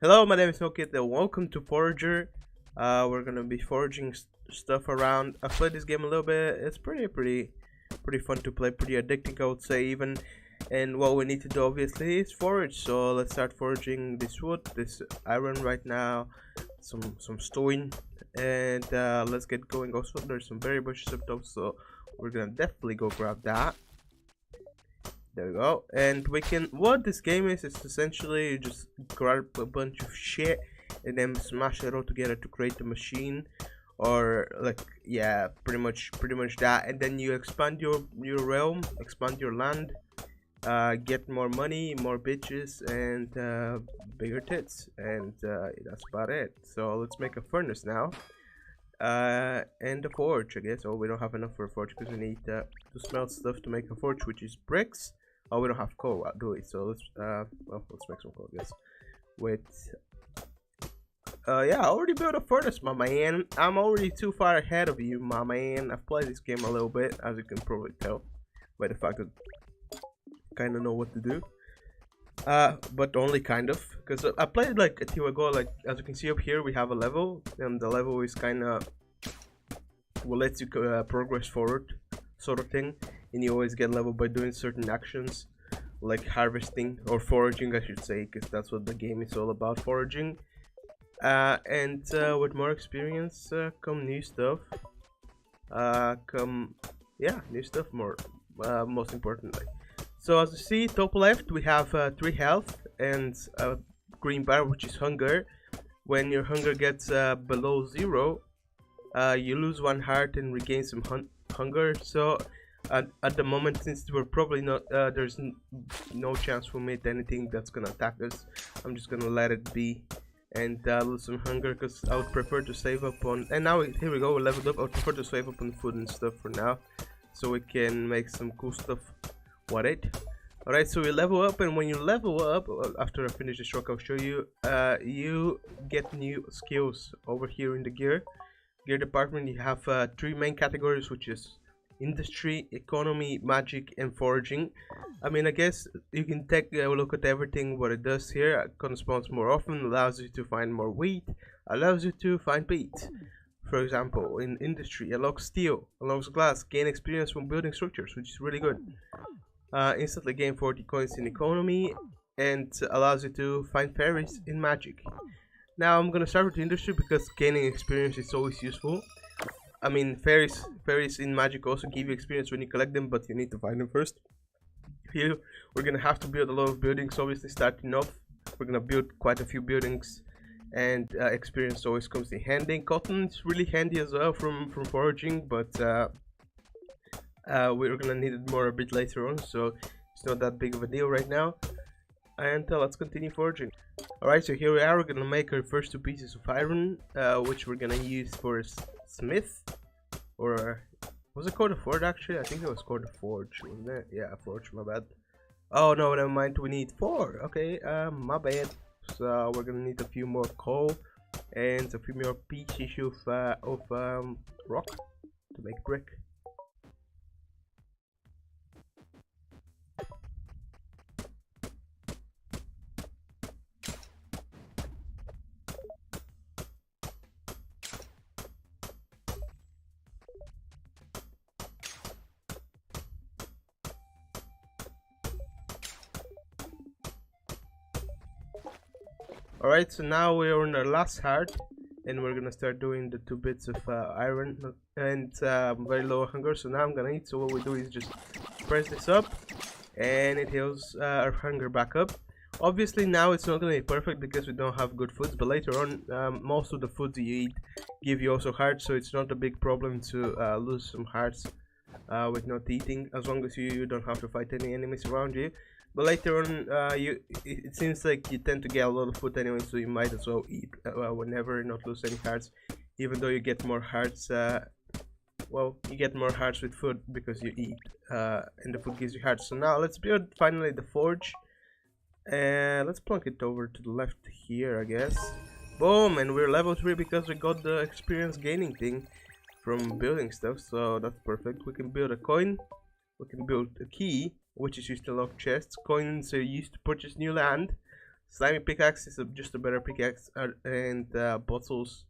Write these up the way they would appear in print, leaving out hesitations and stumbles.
Hello, my name is Nokit and welcome to Forager. We're gonna be foraging stuff around. I've played this game a little bit. It's pretty fun to play, pretty addicting, I would say even. And what we need to do obviously is forage. So let's start foraging this wood, this iron right now, some stone, and let's get going. Also, there's some berry bushes up top, so we're gonna definitely go grab that. There we go. And we can, what this game is essentially you just grab a bunch of shit and then smash it all together to create a machine, or like, yeah, pretty much that. And then you expand your realm, expand your land, get more money, more bitches, and bigger tits, and that's about it. So let's make a furnace now, and a forge, I guess. Oh, we don't have enough for a forge because we need to smelt stuff to make a forge, which is bricks. Oh, we don't have coal, do we? So let's well, let's make some coal, I guess. Wait. Yeah, I already built a furnace, my man. I'm already too far ahead of you, my man. I've played this game a little bit, as you can probably tell by the fact that I kind of know what to do. But only kind of, because I played like a few ago. Like, as you can see up here, we have a level, and the level is kind of will let you progress forward, sort of thing. And you always get level by doing certain actions, like harvesting or foraging, I should say, because that's what the game is all about, foraging. And with more experience come new stuff. New stuff more, most importantly. So as you see, top left, we have 3 health and a green bar, which is hunger. When your hunger gets below 0, you lose 1 heart and regain some hunger. So at the moment, since we're probably not, there's no chance we'll meet anything that's gonna attack us, I'm just gonna let it be and lose some hunger, because I would prefer to save up on, and now here we go, we leveled up. I would prefer to save up on food and stuff for now, so we can make some cool stuff with it. Alright, so we level up, and when you level up, after I finish the stroke, I'll show you, you get new skills over here in the gear department. You have 3 main categories, which is industry, economy, magic, and foraging. I mean, I guess you can take a look at everything what it does here. It spawns more often, allows you to find more wheat, allows you to find peat. For example, in industry, unlocks steel, unlocks glass, gain experience from building structures, which is really good. Instantly gain 40 coins in economy, and allows you to find fairies in magic. Now I'm gonna start with industry because gaining experience is always useful. I mean, fairies in magic also give you experience when you collect them, but you need to find them first. Here we're gonna have to build a lot of buildings. Obviously, starting off, we're gonna build quite a few buildings, and experience always comes in handy. Cotton is really handy as well from foraging, but we're gonna need it more a bit later on, so it's not that big of a deal right now. And let's continue foraging. Alright, so here we are. We're gonna make our first 2 pieces of iron, which we're gonna use for smith, or was it called a forge actually? I think it was called a forge, wasn't it? Yeah, a forge, my bad. Oh no, never mind, we need 4. Okay, my bad. So we're gonna need a few more coal and a few more pieces of rock to make brick. Alright, so now we're on our last heart, and we're gonna start doing the 2 bits of iron, and very low hunger, so now I'm gonna eat. So what we do is just press this up, and it heals our hunger back up. Obviously now it's not gonna be perfect because we don't have good foods, but later on most of the foods you eat give you also hearts, so it's not a big problem to lose some hearts with not eating, as long as you don't have to fight any enemies around you. But later on, it seems like you tend to get a lot of food anyway, so you might as well eat whenever and not lose any hearts. Even though you get more hearts, well, you get more hearts with food because you eat, and the food gives you hearts. So now let's build finally the forge, and let's plunk it over to the left here, I guess. Boom, and we're level 3 because we got the experience gaining thing from building stuff, so that's perfect. We can build a coin, we can build a key, which is used to lock chests. Coins are used to purchase new land, Slimy Pickaxe is just a better pickaxe, and bottles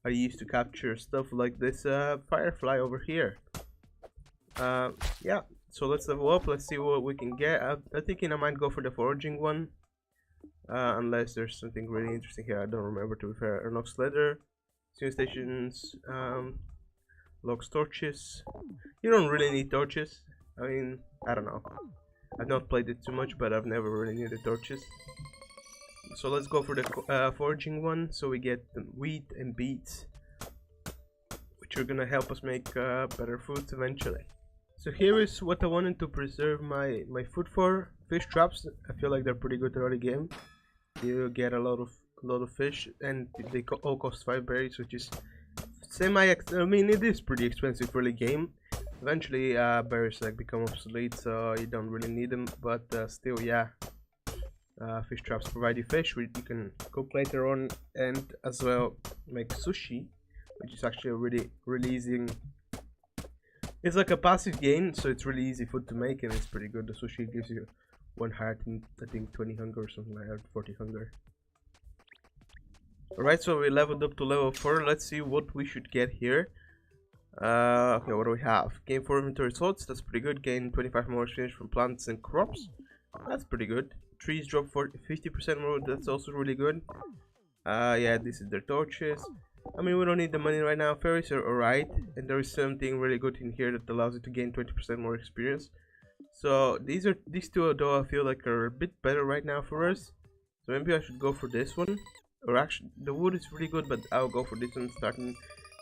are used to capture stuff like this firefly over here. Yeah, so let's level up. Let's see what we can get. I'm thinking I might go for the foraging one, unless there's something really interesting here. I don't remember, to be fair. Unlocks leather, sewing stations, logs torches. You don't really need torches. I mean, I don't know. I've not played it too much, but I've never really needed torches. So let's go for the foraging one. So we get the wheat and beets, which are gonna help us make better food eventually. So here is what I wanted to preserve my food for. Fish traps. I feel like they're pretty good early game. You get a lot of fish, and they all cost 5 berries, which is I mean, it is pretty expensive early game. Eventually berries like become obsolete, so you don't really need them, but still, yeah. Fish traps provide you fish which you can cook later on, and as well make sushi, which is actually really easy. It's like a passive game, so it's really easy food to make, and it's pretty good. The sushi gives you 1 heart and I think 20 hunger or something like that, 40 hunger. Alright, so we leveled up to level 4. Let's see what we should get here. Okay, what do we have? Gain 4 inventory slots, that's pretty good. Gain 25 more experience from plants and crops, that's pretty good. Trees drop 50% more, that's also really good. Yeah, this is their torches. I mean, we don't need the money right now. Fairies are alright, and there is something really good in here that allows you to gain 20% more experience. So these two, though, I feel like are a bit better right now for us. So maybe I should go for this one. Or actually, the wood is really good, but I'll go for this one starting,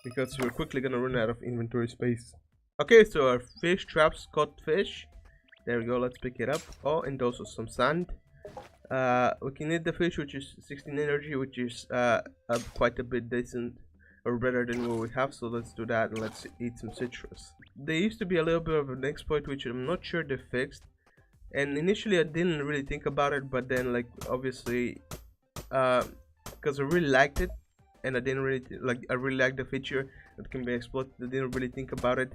because we're quickly gonna run out of inventory space. Okay, so our fish traps caught fish. There we go, let's pick it up. Oh, and also some sand. We can eat the fish, which is 16 energy, which is quite a bit decent or better than what we have. So let's do that, and let's eat some citrus. There used to be a little bit of an exploit which I'm not sure they fixed, and initially I didn't really think about it, but then like obviously because I really liked it, and I didn't really I really liked the feature that can be exploited. I didn't really think about it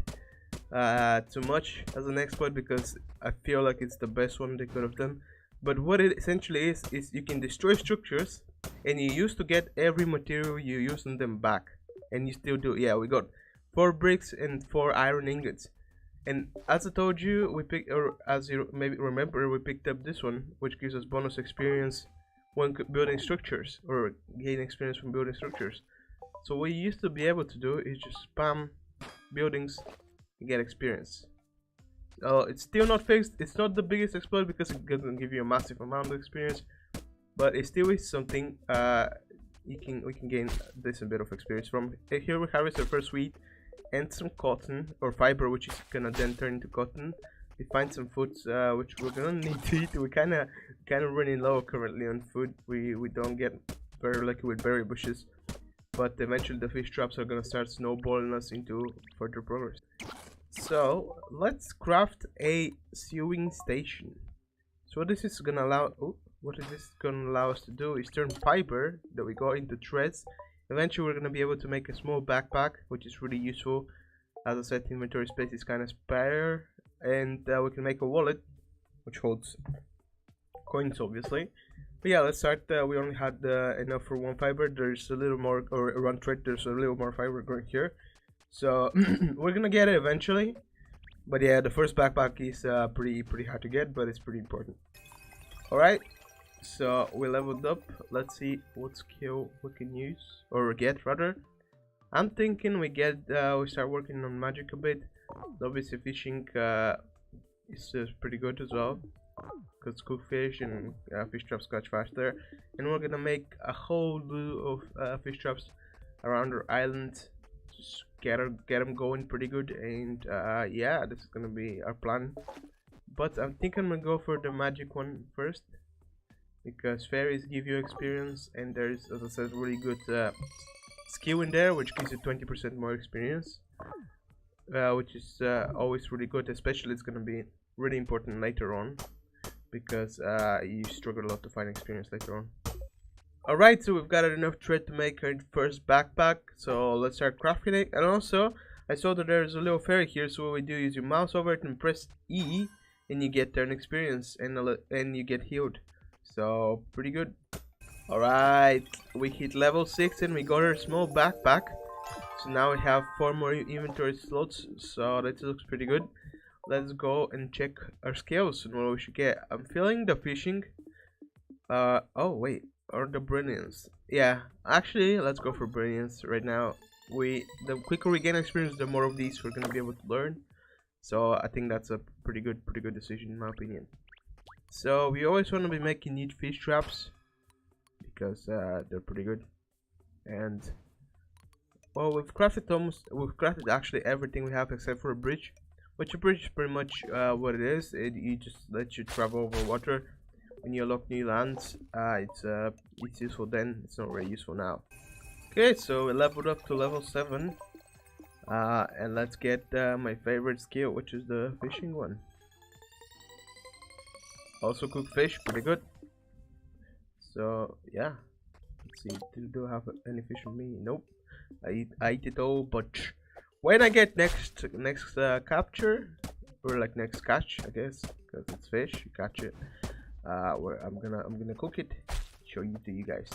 too much as an exploit, because I feel like it's the best one they could have done. But what it essentially is you can destroy structures, and you used to get every material you use on them back, and you still do. Yeah, we got 4 bricks and 4 iron ingots, and as I told you, we picked, or as you maybe remember, we picked up this one, which gives us bonus experience when building structures, or gain experience from building structures. So what you used to be able to do is just spam buildings and get experience. It's still not fixed. It's not the biggest exploit because it doesn't give you a massive amount of experience, but it still is something we can gain a decent bit of experience from. Here we harvest our first wheat and some cotton or fiber, which is gonna then turn into cotton. We find some foods which we're gonna need to eat. We kind of running low currently on food. We don't get very lucky with berry bushes, but eventually the fish traps are gonna start snowballing us into further progress. So let's craft a sewing station. So what this is gonna allow us to do is turn fiber that we got into threads. Eventually we're gonna be able to make a small backpack, which is really useful. As I said, inventory space is kind of spare, and we can make a wallet which holds coins, obviously. But yeah, let's start. We only had enough for 1 fiber. There's a little more, or 1 thread. There's a little more fiber going here, so we're gonna get it eventually. But yeah, the first backpack is pretty hard to get, but it's pretty important. Alright, so we leveled up. Let's see what skill we can use, or get rather. I'm thinking we start working on magic a bit. Obviously fishing is pretty good as well, because cook fish and fish traps catch faster. And we're gonna make a whole lot of fish traps around our island. Just get them going pretty good, and yeah, this is gonna be our plan. But I think I'm gonna go for the magic one first, because fairies give you experience, and there's, as I said, really good skill in there, which gives you 20% more experience, which is always really good. Especially it's gonna be really important later on, because you struggle a lot to find experience later on. Alright, so we've got enough thread to make our first backpack, so let's start crafting it. And also, I saw that there's a little fairy here, so what we do is you mouse over it and press E, and you get turn experience, and you get healed. So pretty good. Alright, we hit level 6 and we got our small backpack. So now we have 4 more inventory slots, so that looks pretty good. Let's go and check our skills and what we should get. I'm feeling the fishing. Oh wait, or the brilliance. Yeah, actually, let's go for brilliance right now. The quicker we gain experience, the more of these we're gonna be able to learn. So I think that's a pretty good decision in my opinion. So we always want to be making neat fish traps because they're pretty good. And well, we've crafted actually everything we have except for a bridge. Which a bridge is pretty much what it is. You just lets you travel over water. When you unlock new lands, it's useful then. It's not very useful now. Okay, so we leveled up to level 7. And let's get my favorite skill, which is the fishing one. Also cook fish, pretty good. So yeah, let's see. Do I have any fish on me? Nope. I eat it all, but when I get next capture, or like next catch, I guess, because it's fish, you catch it. Where I'm gonna cook it, show you to you guys.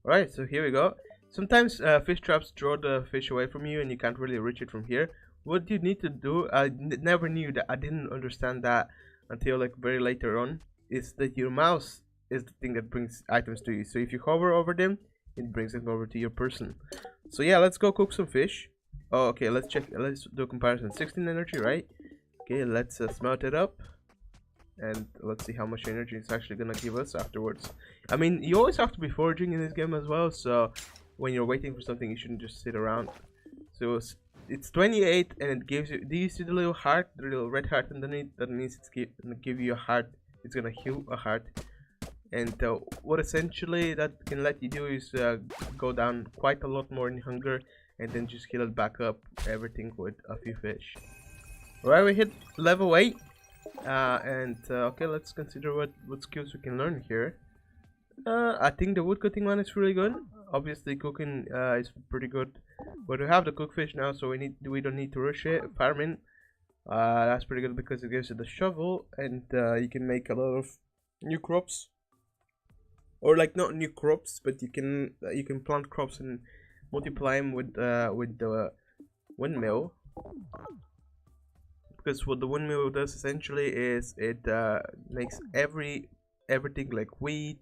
Alright, so here we go. Sometimes fish traps draw the fish away from you and you can't really reach it from here. What you need to do, never knew that, I didn't understand that until like very later on, is that your mouse is the thing that brings items to you. So if you hover over them, it brings them over to your person. So yeah, let's go cook some fish. Oh, okay, let's do a comparison. 16 energy, right? Okay, let's smelt it up. And let's see how much energy it's actually gonna give us afterwards. I mean, you always have to be foraging in this game as well, so when you're waiting for something, you shouldn't just sit around. So it's 28, and it gives you. Do you see the little heart, the little red heart underneath? That means it's gonna give you a heart. It's gonna heal a heart. And what essentially that can let you do is go down quite a lot more in hunger, and then just heal it back up. Everything with a few fish. Alright, we hit level 8. Okay, let's consider what skills we can learn here. I think the woodcutting one is really good. Obviously, cooking is pretty good, but we have the cook fish now, so we don't need to rush it. Farming, that's pretty good because it gives you the shovel, and you can make a lot of new crops, or like not new crops, but you can plant crops and multiply them with the windmill. Because what the windmill does essentially is it makes everything like wheat.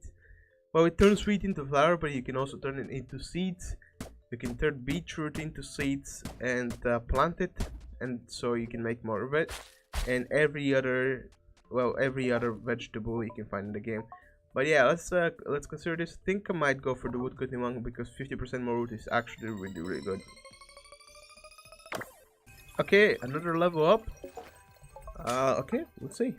Well, it turns wheat into flour, but you can also turn it into seeds. You can turn beetroot into seeds and plant it, and so you can make more of it. And every other vegetable you can find in the game. But yeah, let's consider this. I think I might go for the woodcutting one because 50% more wood is actually really good. Okay, another level up. Okay, let's see.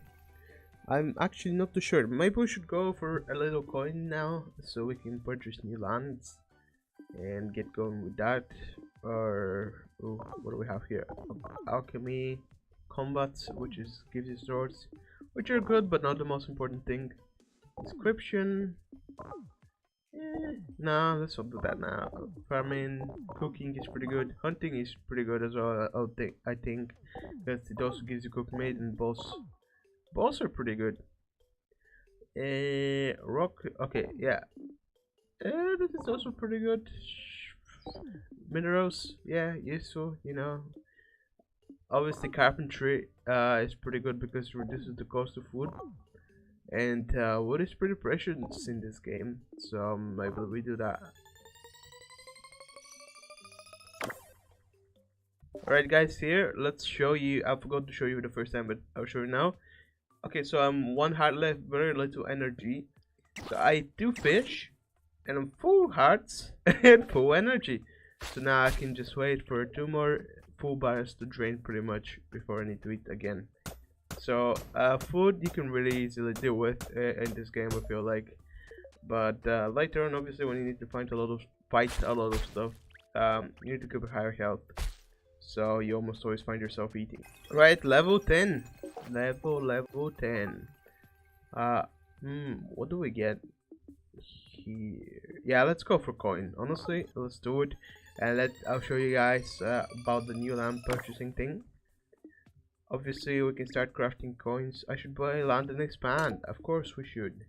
I'm actually not too sure. Maybe we should go for a little coin now, so we can purchase new lands and get going with that. Or what do we have here? Alchemy, combat, which gives you swords, which are good but not the most important thing. Inscription. No, let's not do that now. Farming, cooking is pretty good. Hunting is pretty good as well. I think, because it also gives you cook meat, and bows. Bows are pretty good. Rock. Okay, yeah. This is also pretty good. Minerals, yeah, useful. You know. Obviously, carpentry is pretty good because it reduces the cost of wood. And wood is pretty precious in this game, so maybe we do that. Alright guys, here, let's show you. I forgot to show you the first time, but I'll show you now. Okay, so I'm 1 heart left, very little energy. So I do fish, and I'm full hearts and full energy. So now I can just wait for 2 more full bars to drain pretty much before I need to eat again. So food you can really easily deal with in this game, I feel like. But later on, obviously, when you need to fight a lot of stuff, you need to keep a higher health. So you almost always find yourself eating. Right, level 10. Level 10. What do we get here? Yeah, let's go for coin. Honestly, let's do it. And I'll show you guys about the new land purchasing thing. Obviously, we can start crafting coins. I should buy land and expand. Of course, we should.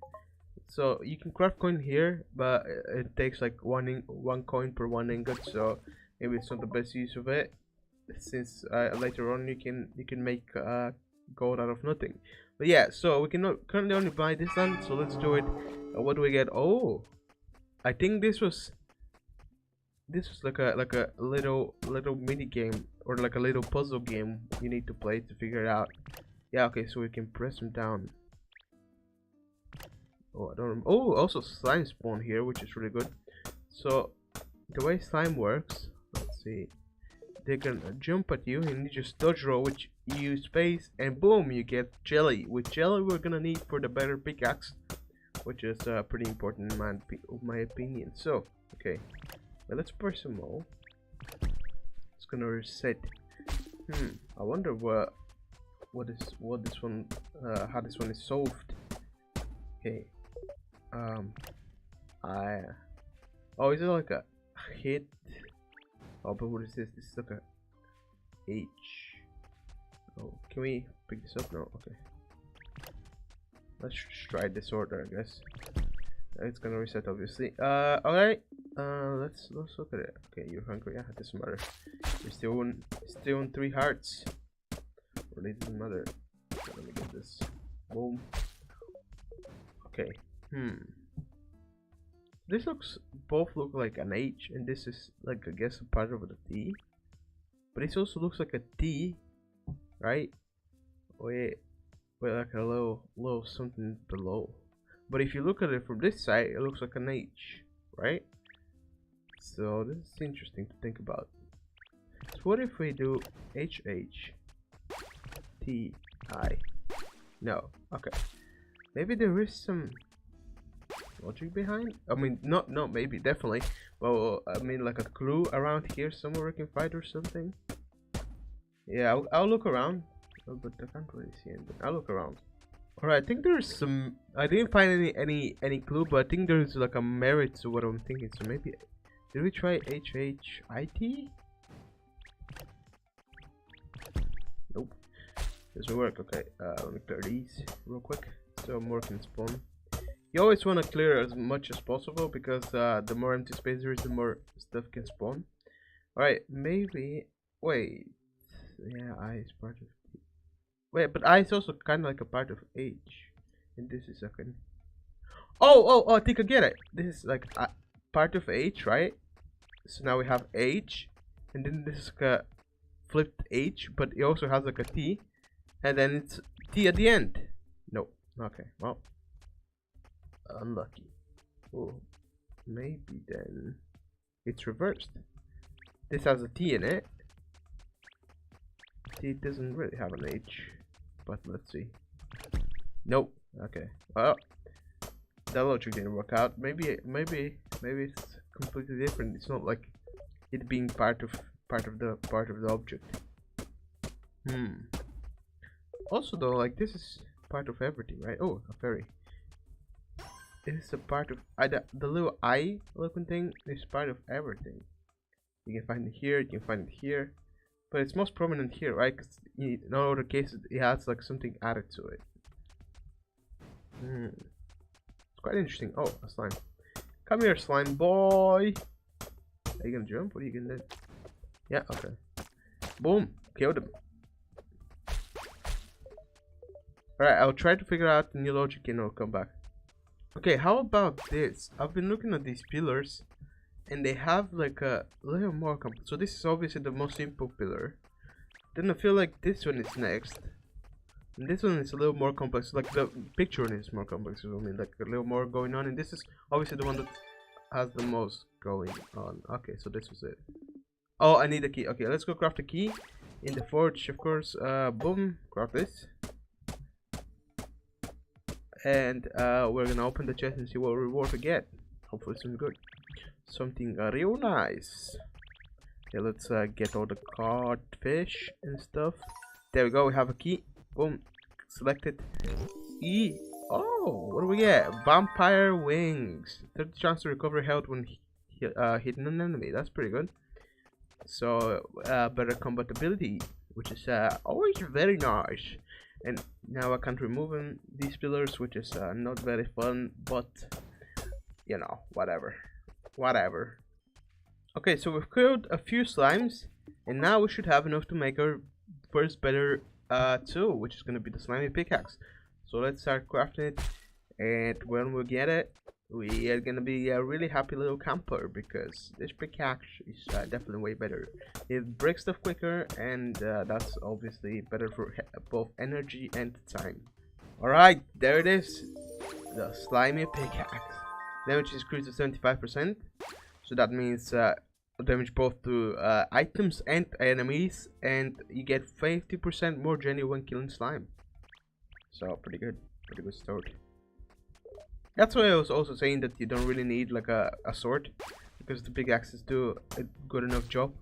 So you can craft coin here, but it takes like one coin per one ingot. So maybe it's not the best use of it, since later on you can make gold out of nothing. But yeah, so we can currently only buy this one. So let's do it. What do we get? Oh, I think this was like a little mini game, or like a little puzzle game you need to play to figure it out. Yeah, okay, so we can press them down. Oh, I don't remember. Oh, also slime spawn here, which is really good. So the way slime works, let's see, they can jump at you and you just dodge roll, which you use space, and boom, you get jelly. With jelly we're gonna need for the better pickaxe, which is pretty important in my opinion. So okay, well, let's press some more. It's gonna reset. I wonder what this one how this one is solved. Okay, oh, is it like a hit? Oh, but what is this? This is like a H. Oh, can we pick this up? No. Okay, let's try this order, I guess. It's gonna reset, obviously. Alright. Let's look at it. Okay, you're hungry. Yeah, it doesn't matter. You're still on 3 hearts. Really doesn't matter. Okay, let me get this. Boom. Okay. This both look like an H, and this is like, I guess, a part of the T. But it also looks like a T, right? Wait, like a little something below. But if you look at it from this side, it looks like an H, right? So this is interesting to think about. So what if we do HH TI? No. Okay. Maybe there is some logic behind. I mean, not maybe, definitely. Well, I mean, like a clue around here somewhere we can find or something. Yeah, I'll look around. Oh, but I can't really see anything. I'll look around. Alright, I think there's some. I didn't find any clue, but I think there's like a merit to what I'm thinking. So maybe did we try HHIT? Nope, doesn't work. Okay, let me clear these real quick so more can spawn. You always want to clear as much as possible because the more empty space there is, the more stuff can spawn. Alright, maybe. Wait, yeah, I is part of. Wait, but I is also kind of like a part of H, and this is like an. Oh! I think I get it. This is like a part of H, right? So now we have H, and then this is like a flipped H, but it also has like a T, and then it's T at the end. No. Okay. Well, unlucky. Oh, maybe then it's reversed. This has a T in it. T doesn't really have an H. But let's see. Nope. Okay. Well, that logic didn't work out. Maybe it's completely different. It's not like it being part of the object. Also though, like this is part of everything, right? Oh, a fairy. This is a part of the little eye looking thing is part of everything. You can find it here. You can find it here. But it's most prominent here, right? Because in all other cases, it has like something added to it. It's quite interesting. Oh, a slime. Come here, slime boy. Are you gonna jump? What are you gonna do? Yeah, okay. Boom. Killed him. Alright, I'll try to figure out the new logic and I'll come back. Okay, how about this? I've been looking at these pillars. And they have like a little more complex. So this is obviously the most simple pillar. Then I feel like this one is next. And this one is a little more complex. Like the picture one is more complex. I mean, like a little more going on. And this is obviously the one that has the most going on. Okay, so this was it. Oh, I need a key. Okay, let's go craft a key. In the forge, of course. Boom, craft this. And we're gonna open the chest and see what reward we get. Hopefully something good. Something real nice. Okay, let's get all the cod fish and stuff. There we go, we have a key. Boom, select it. E. Oh, what do we get? Vampire wings. 30 chance to recover health when hitting an enemy. That's pretty good. So better combat ability, which is always very nice. And now I can't remove these pillars, which is not very fun, but you know, whatever. Okay, so we've killed a few slimes, and now we should have enough to make our first better tool, which is gonna be the slimy pickaxe. So let's start crafting it, and when we get it, we are gonna be a really happy little camper, because this pickaxe is definitely way better. It breaks stuff quicker, and that's obviously better for both energy and time. Alright, there it is, the slimy pickaxe. Damage is increased to 75%, so that means damage both to items and enemies, and you get 50% more genuine when killing slime. So pretty good start. That's why I was also saying that you don't really need like a sword, because the pickaxes do a good enough job,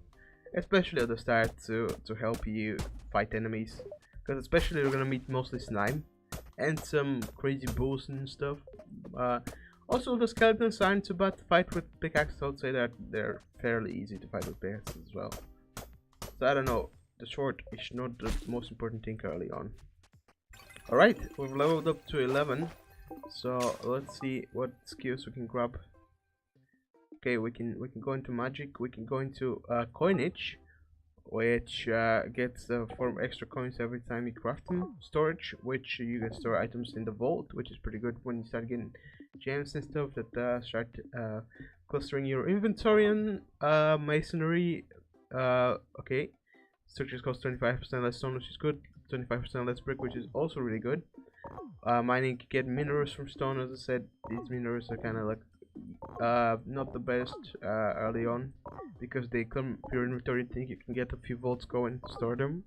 especially at the start to help you fight enemies, because especially you're gonna meet mostly slime and some crazy bulls and stuff. Also, the skeletons aren't too bad to fight with pickaxes. I would say that they're fairly easy to fight with pickaxes as well. So I don't know, the sword is not the most important thing early on. Alright, we've leveled up to 11. So let's see what skills we can grab. Okay, we can go into magic. We can go into coinage, which gets 4 extra coins every time you craft them. Storage, which you can store items in the vault, which is pretty good when you start getting gems and stuff that start clustering your inventory. And masonry, okay, structures cost 25% less stone, which is good. 25% less brick, which is also really good. Mining, you get minerals from stone. As I said, these minerals are kind of like not the best early on, because they come to your inventory. Think you can get a few volts going to store them.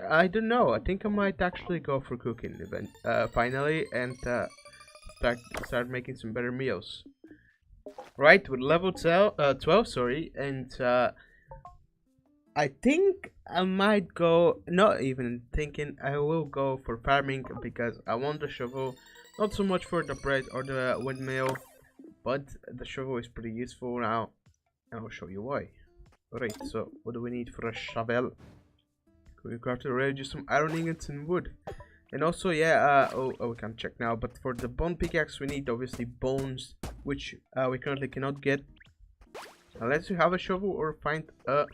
I don't know, I think I might actually go for cooking event finally, and start making some better meals. Right, with level 12, sorry, and I think I might go, not even thinking, I will go for farming, because I want the shovel, not so much for the bread or the windmill, but the shovel is pretty useful now, and I'll show you why. Alright, so what do we need for a shovel? We craft already just some iron ingots and wood. And also, yeah, we can't check now, but for the bone pickaxe we need obviously bones, which we currently cannot get unless you have a shovel or find a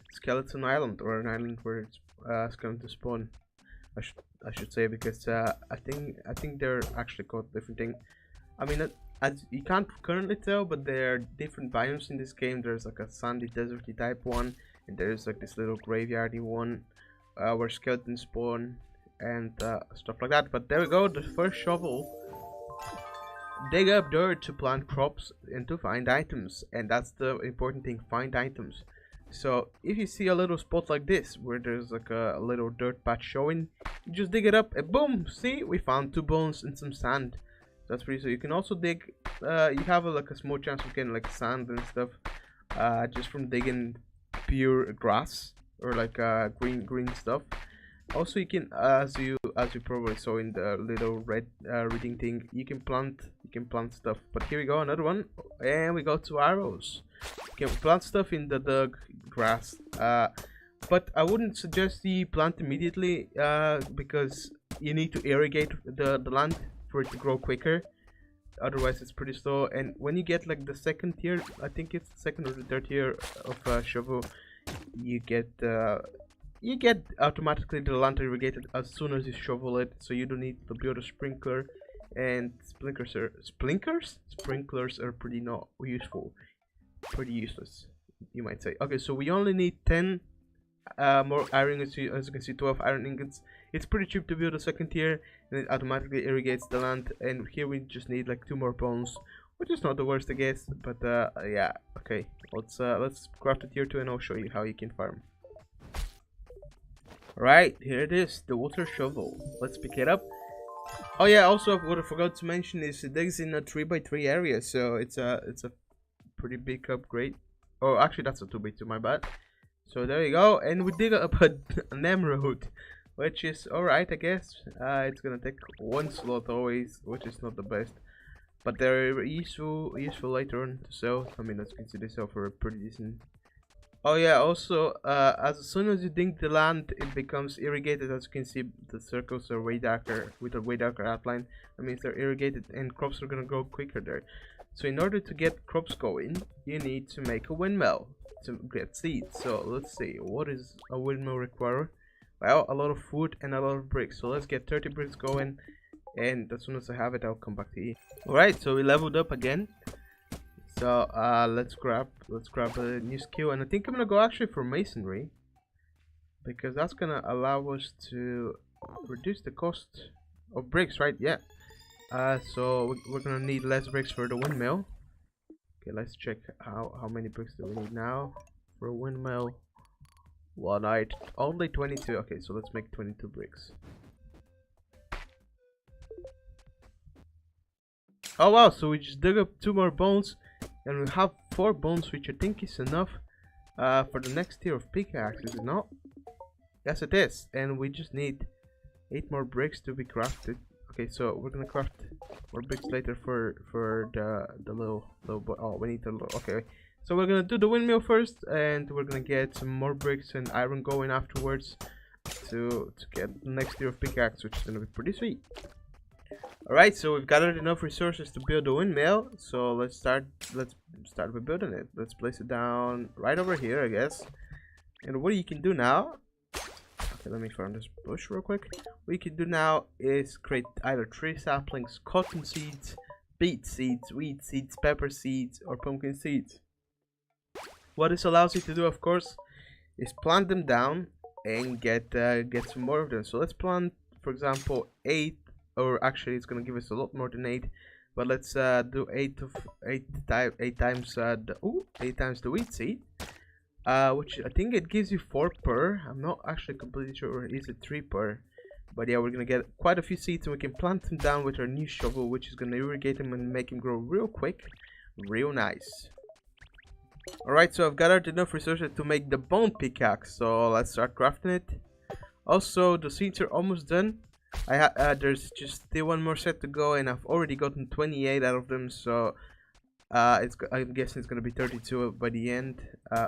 skeleton island, or an island where it's skeleton spawn. I should say, because I think they're actually called different thing. I mean, as you can't currently tell, but there are different biomes in this game. There's like a sandy, deserty type one, and there's like this little graveyardy one where skeletons spawn and stuff like that. But there we go, the first shovel. Dig up dirt to plant crops and to find items, and that's the important thing, find items. So if you see a little spot like this where there's like a little dirt patch showing, you just dig it up and boom, see, we found 2 bones and some sand. That's pretty. So you can also dig, you have like a small chance of getting like sand and stuff just from digging pure grass or like green stuff. Also, you can, as you probably saw in the little red reading thing, you can plant stuff. But here we go, another one, and we go to arrows. You can plant stuff in the dug grass, but I wouldn't suggest you plant immediately because you need to irrigate the land for it to grow quicker. Otherwise, it's pretty slow. And when you get like the second tier, I think it's the second or the third tier of shovel, you get automatically the land irrigated as soon as you shovel it, so you don't need to build a sprinkler. And sprinklers are pretty not useful, pretty useless, you might say. Okay, so we only need 10 more iron ingots. As you can see, 12 iron ingots. It's pretty cheap to build a second tier, and it automatically irrigates the land. And here we just need like 2 more bones, which is not the worst, I guess. But yeah, okay, let's craft a tier 2, and I'll show you how you can farm. Right, here it is, the water shovel. Let's pick it up. Oh yeah, also what I forgot to mention is it digs in a 3x3 area, so it's a pretty big upgrade. Oh, actually that's a 2x2, my bad. So there you go, and we dig up an emerald, which is alright, I guess. It's gonna take 1 slot always, which is not the best, but they're useful later on to sell. I mean, as you can see, they sell for a pretty decent. Oh yeah, also, as soon as you dig the land, it becomes irrigated. As you can see, the circles are way darker, with a way darker outline. That means they're irrigated and crops are gonna grow quicker there. So in order to get crops going, you need to make a windmill to get seeds. So let's see, what is a windmill require? Well, a lot of wood and a lot of bricks. So let's get 30 bricks going, and as soon as I have it, I'll come back to you. Alright, so we leveled up again. So let's grab a new skill, and I think I'm gonna go actually for masonry, because that's gonna allow us to reduce the cost of bricks, right? Yeah. So we're gonna need less bricks for the windmill. Okay, let's check how many bricks do we need now for a windmill. One night, only 22. Okay, so let's make 22 bricks. Oh wow, so we just dug up 2 more bones, and we have 4 bones, which I think is enough for the next tier of pickaxe, is it not? Yes, it is, and we just need 8 more bricks to be crafted. Okay, so we're gonna craft more bricks later for the little oh, we need the little, okay. So we're gonna do the windmill first, and we're gonna get some more bricks and iron going afterwards to get the next tier of pickaxe, which is gonna be pretty sweet. Alright, so we've gathered enough resources to build a windmill, so let's start with building it. Let's place it down right over here, I guess. And what you can do now, okay, let me find this bush real quick. What you can do now is create either tree saplings, cotton seeds, beet seeds, wheat seeds, pepper seeds, or pumpkin seeds. What this allows you to do, of course, is plant them down and get some more of them. So let's plant, for example, 8. Or actually, it's gonna give us a lot more than 8. But let's do 8 times the wheat seed, which I think it gives you 4 per. I'm not actually completely sure, or is it 3 per? But yeah, we're gonna get quite a few seeds, and we can plant them down with our new shovel, which is gonna irrigate them and make them grow real quick, real nice. Alright, so I've gathered enough resources to make the bone pickaxe. So let's start crafting it. Also, the seeds are almost done. There's just still 1 more set to go, and I've already gotten 28 out of them, so I'm guessing it's gonna be 32 by the end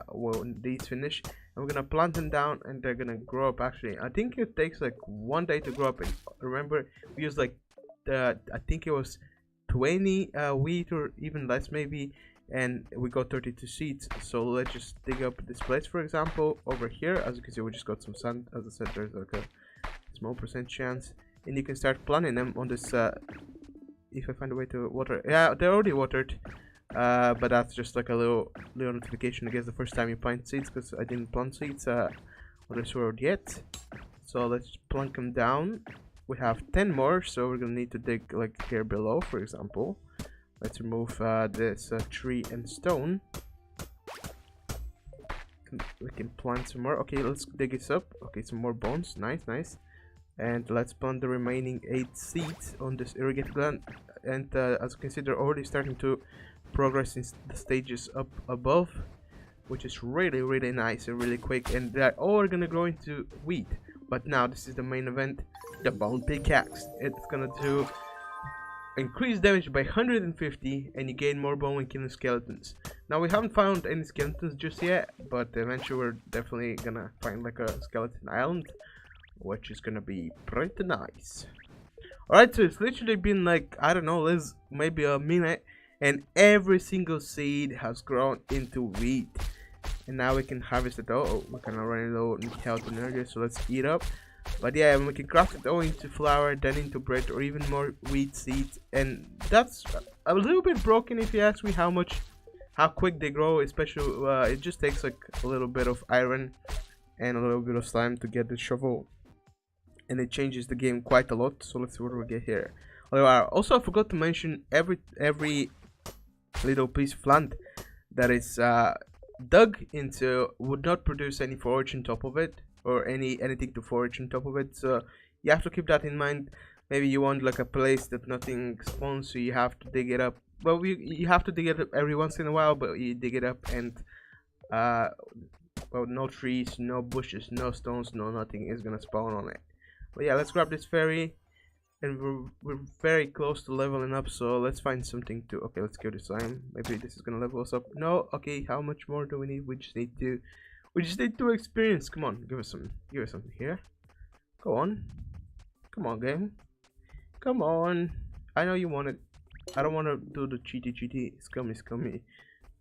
when these finish. And we're gonna plant them down, and they're gonna grow up. Actually, I think it takes like 1 day to grow up. And remember, we used like I think it was 20 wheat or even less maybe, and we got 32 seeds. So let's just dig up this place, for example, over here. As you can see, we just got some sand. As I said, there's like a small percent chance, and you can start planting them on this if I find a way to water. Yeah, they're already watered, but that's just like a little notification, I guess, the first time you plant seeds, because I didn't plant seeds on this world yet. So let's plunk them down. We have 10 more, so we're gonna need to dig like here below, for example. Let's remove this tree and stone. We can plant some more. Okay, let's dig this up. Okay, some more bones. Nice. And let's plant the remaining 8 seeds on this irrigated land. And as you can see, they're already starting to progress in the stages up above, which is really nice and really quick. And they're all gonna grow into wheat. But now this is the main event, the bone pickaxe. It's gonna do increase damage by 150, and you gain more bone when killing skeletons. Now we haven't found any skeletons just yet, but eventually we're definitely gonna find like a skeleton island, which is gonna be pretty nice. Alright, so it's literally been like, I don't know, maybe a minute, and every single seed has grown into wheat. And now we can harvest it all. Oh, we're kind of running low on health and energy, so let's eat up. But yeah, we can craft it all into flour, then into bread, or even more wheat seeds. And that's a little bit broken if you ask me how quick they grow. Especially, it just takes like a little bit of iron and a little bit of slime to get the shovel, and it changes the game quite a lot. So let's see what we get here. Also, I forgot to mention every little piece of land that is dug into would not produce any forage on top of it, or anything to forage on top of it. So you have to keep that in mind. Maybe you want like a place that nothing spawns, so you have to dig it up. Well, you have to dig it up every once in a while, but you dig it up, and well, no trees, no bushes, no stones, no nothing is gonna spawn on it. But yeah, let's grab this fairy, and we're very close to leveling up, so let's find something to. Okay, let's kill the slime. Maybe this is gonna level us up. No. Okay, how much more do we need? We just need to We just need 2 experience. Come on, give us something here. Go on. Come on, game. Come on. I know you want it. I don't want to do the cheaty scummy.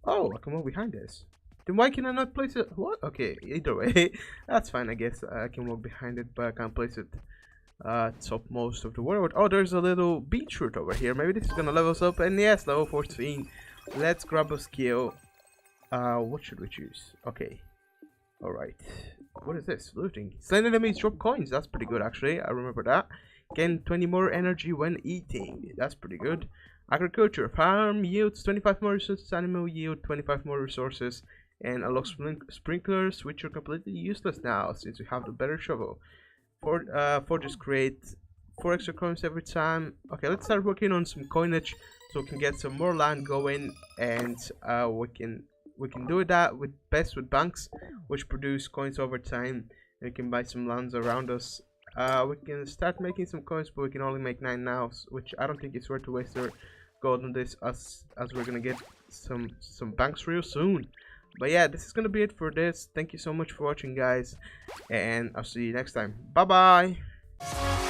Oh, I can walk behind this. Then why can I not place it? What? Okay, either way. That's fine, I guess. I can walk behind it, but I can't place it topmost of the world. Oh, there's a little beetroot over here. Maybe this is gonna level us up. And yes, level 14. Let's grab a skill. What should we choose? Okay. Alright. What is this? Looting. Slain enemies drop coins. That's pretty good, actually. I remember that. Gain 20 more energy when eating. That's pretty good. Agriculture. Farm yields 25 more resources. Animal yield 25 more resources. And unlock sprinklers, which are completely useless now since we have the better shovel. Forages create 4 extra coins every time. Okay, let's start working on some coinage so we can get some more land going, and we can do that with banks, which produce coins over time. We can buy some lands around us. We can start making some coins, but we can only make 9 now, which I don't think it's worth to waste our gold on this, as we're gonna get some banks real soon. But yeah, this is gonna be it for this. Thank you so much for watching, guys, and I'll see you next time. Bye bye.